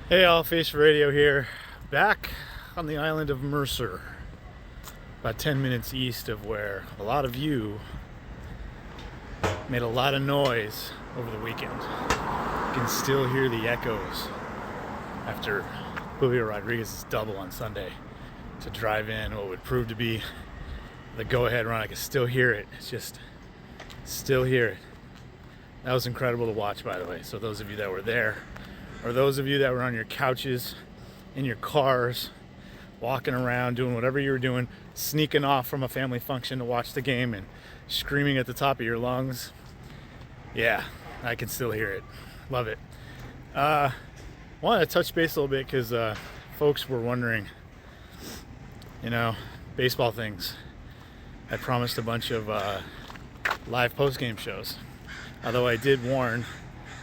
Hey, all, Face Radio here, back on the island of Mercer, about 10 minutes east of where a lot of you made a lot of noise over the weekend. You can still hear the echoes after Julio Rodriguez's double on Sunday to drive in what would prove to be the go-ahead run. I can still hear it. It's just, still hear it. That was incredible to watch, by the way. So those of you that were there, or those of you that were on your couches, in your cars, walking around, doing whatever you were doing, sneaking off from a family function to watch the game and screaming at the top of your lungs. Yeah, I can still hear it. Love it. Wanted to touch base a little bit because folks were wondering, baseball things. I promised a bunch of live post-game shows. Although I did warn,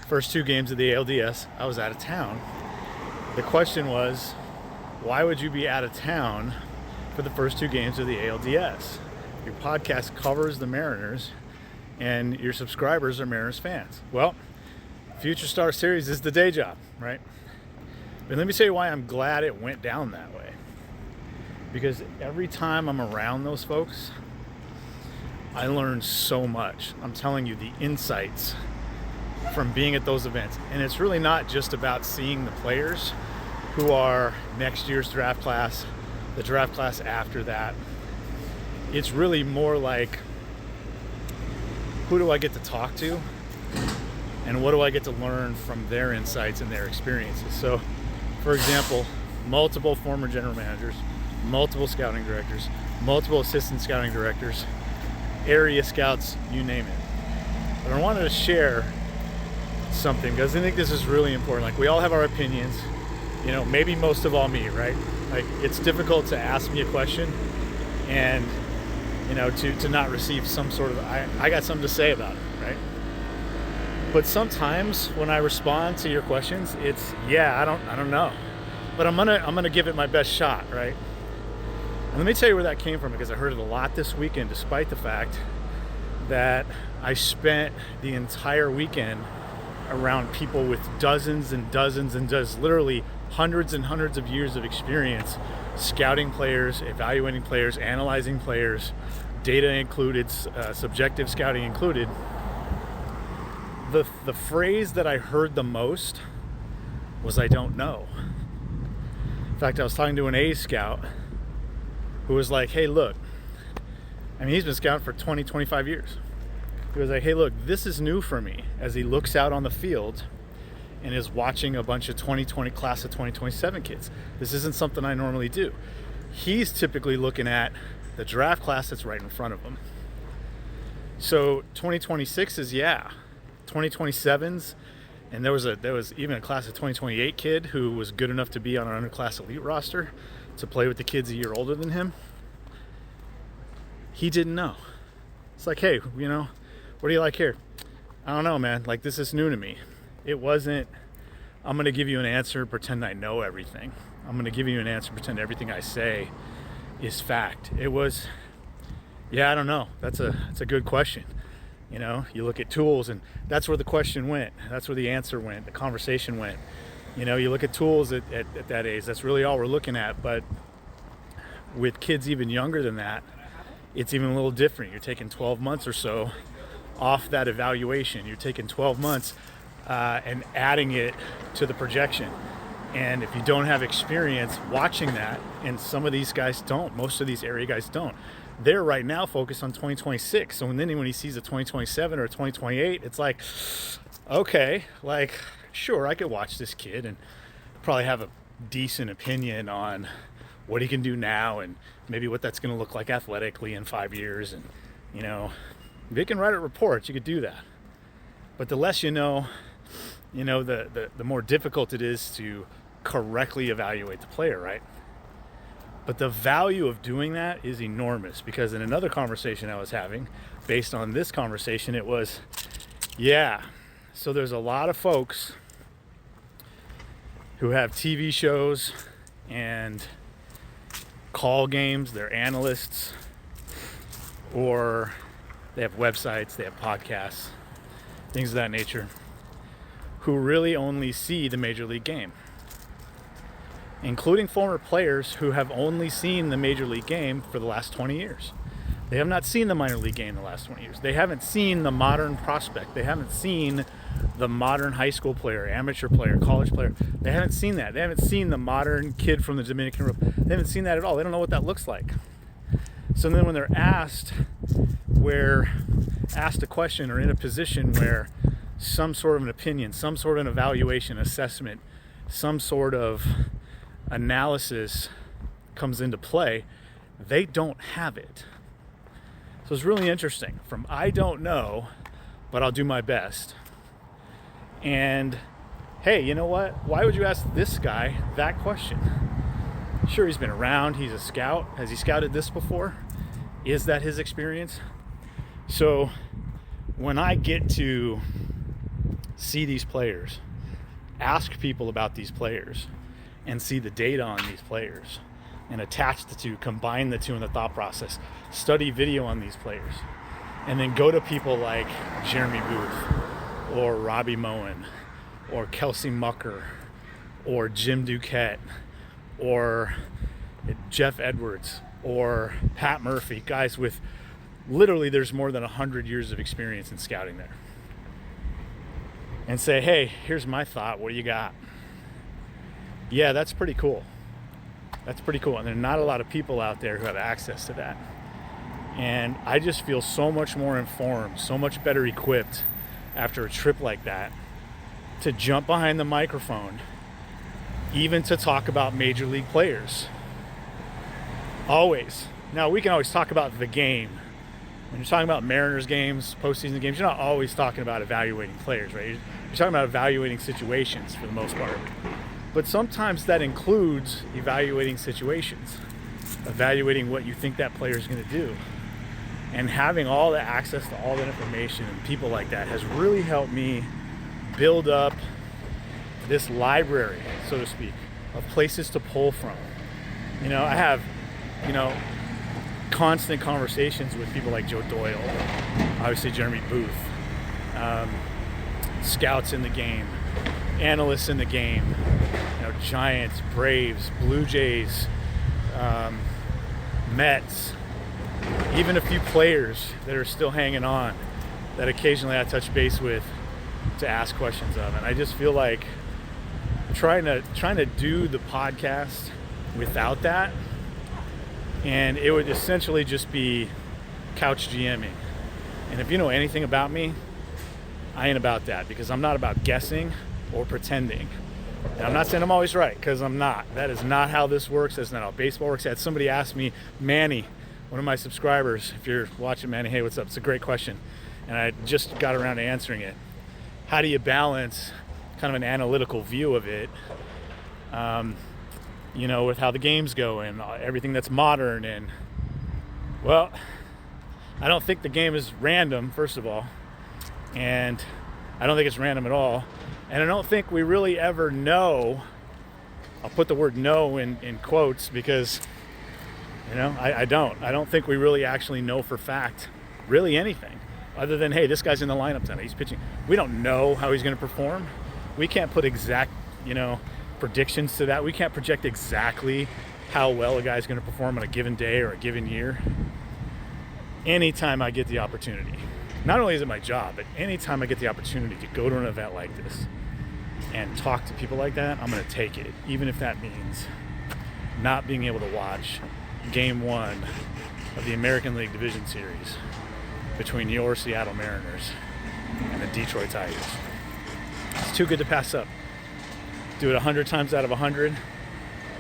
first two games of the ALDS, I was out of town. The question was, why would you be out of town for the first two games of the ALDS? Your podcast covers the Mariners, and your subscribers are Mariners fans. Well, Future Star Series is the day job, right? But let me tell you why I'm glad it went down that way. Because every time I'm around those folks, I learn so much. I'm telling you, the insights from being at those events. And it's really not just about seeing the players who are next year's draft class, the draft class after that. It's really more like, who do I get to talk to? And what do I get to learn from their insights and their experiences? So, for example, multiple former general managers, multiple scouting directors, multiple assistant scouting directors, area scouts, you name it. But I wanted to share something because I think this is really important. Like, we all have our opinions, maybe most of all me, right? Like, it's difficult to ask me a question and to not receive some sort of I got something to say about it, right? But sometimes when I respond to your questions, it's I don't know, but I'm gonna give it my best shot, right? And let me tell you where that came from, because I heard it a lot this weekend, despite the fact that I spent the entire weekend around people with dozens and dozens and literally hundreds and hundreds of years of experience scouting players, evaluating players, analyzing players, data included, subjective scouting included. The phrase that I heard the most was, I don't know. In fact, I was talking to an A's scout who was like, hey, look, he's been scouting for 20, 25 years. He was like, hey, look, this is new for me, as he looks out on the field and is watching a bunch of 2020 class of 2027 kids. This isn't something I normally do. He's typically looking at the draft class that's right in front of him. So 2026 is 2027s, and there was even a class of 2028 kid who was good enough to be on an underclass elite roster to play with the kids a year older than him. He didn't know. It's like, hey, what do you like here? I don't know, man. Like, this is new to me. It wasn't, I'm going to give you an answer, pretend I know everything. I'm going to give you an answer, pretend everything I say is fact. It was, I don't know. That's a good question. You look at tools, and that's where the question went. That's where the answer went. The conversation went. You look at tools at that age. That's really all we're looking at. But with kids even younger than that, it's even a little different. You're taking 12 months or so off that evaluation. You're taking 12 months and adding it to the projection. And if you don't have experience watching that, and some of these guys don't, most of these area guys don't, they're right now focused on 2026. So then when he sees a 2027 or a 2028, it's like, okay, like, sure, I could watch this kid and probably have a decent opinion on what he can do now and maybe what that's going to look like athletically in 5 years. And, if you can write a report, you could do that. But the less the more difficult it is to correctly evaluate the player, right? But the value of doing that is enormous, because in another conversation I was having, based on this conversation, it was, so there's a lot of folks who have TV shows and call games, they're analysts, or they have websites, they have podcasts, things of that nature, who really only see the Major League game. including former players who have only seen the major league game for the last 20 years. They have not seen the minor league game the last 20 years. They haven't seen the modern prospect. They haven't seen the modern high school player, amateur player, college player. They haven't seen that. They haven't seen the modern kid from the Dominican Republic. They haven't seen that at all. They don't know what that looks like. So then when they're asked a question or in a position where some sort of an opinion, some sort of an evaluation, assessment, some sort of analysis comes into play, they don't have it. So it's really interesting. From I don't know, but I'll do my best. And hey, you know what? Why would you ask this guy that question? Sure, he's been around. He's a scout. Has he scouted this before? Is that his experience? So when I get to see these players, ask people about these players, and see the data on these players, and attach the two, combine the two in the thought process, study video on these players, and then go to people like Jeremy Booth or Robbie Moen or Kelsey Mucker or Jim Duquette or Jeff Edwards or Pat Murphy, guys with literally there's more than 100 years of experience in scouting there, and say, hey, here's my thought, what do you got? Yeah, that's pretty cool. That's pretty cool. And there are not a lot of people out there who have access to that. And I just feel so much more informed, so much better equipped after a trip like that to jump behind the microphone, even to talk about major league players. Always. Now, we can always talk about the game. When you're talking about Mariners games, postseason games, you're not always talking about evaluating players, right? You're talking about evaluating situations for the most part. But sometimes that includes evaluating situations, evaluating what you think that player is going to do. And having all the access to all that information and people like that has really helped me build up this library, so to speak, of places to pull from. You know, I have, constant conversations with people like Joe Doyle, obviously Jeremy Booth, scouts in the game, analysts in the game, Giants, Braves, Blue Jays, Mets, even a few players that are still hanging on that occasionally I touch base with to ask questions of. And I just feel like trying to do the podcast without that, and it would essentially just be couch GMing. And if you know anything about me, I ain't about that, because I'm not about guessing or pretending. And I'm not saying I'm always right, because I'm not. That is not how this works. That's not how baseball works. I had somebody ask me, Manny, one of my subscribers, if you're watching, Manny, hey, what's up? It's a great question. And I just got around to answering it. How do you balance kind of an analytical view of it, with how the games go and everything that's modern? And, well, I don't think the game is random, first of all. And I don't think it's random at all. And I don't think we really ever know. I'll put the word "know" in quotes, because, I don't think we really actually know for fact really anything other than, hey, this guy's in the lineup tonight, he's pitching. We don't know how he's going to perform. We can't put exact, predictions to that. We can't project exactly how well a guy's going to perform on a given day or a given year. Anytime I get the opportunity, not only is it my job, but anytime I get the opportunity to go to an event like this and talk to people like that, I'm going to take it, even if that means not being able to watch Game 1 of the American League Division Series between your Seattle Mariners and the Detroit Tigers. It's too good to pass up. Do it 100 times out of 100.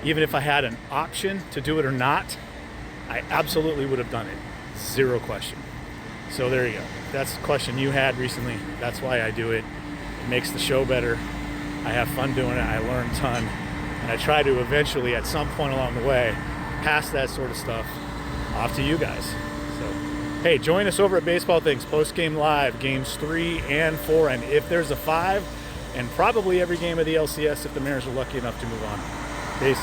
Even if I had an option to do it or not, I absolutely would have done it. Zero question. So there you go. That's the question you had recently. That's why I do it. It makes the show better. I have fun doing it. I learn a ton. And I try to eventually, at some point along the way, pass that sort of stuff off to you guys. So, hey, join us over at Baseball Things, post-game live, games 3 and 4. And if there's a 5, and probably every game of the LCS if the Mariners are lucky enough to move on. Peace.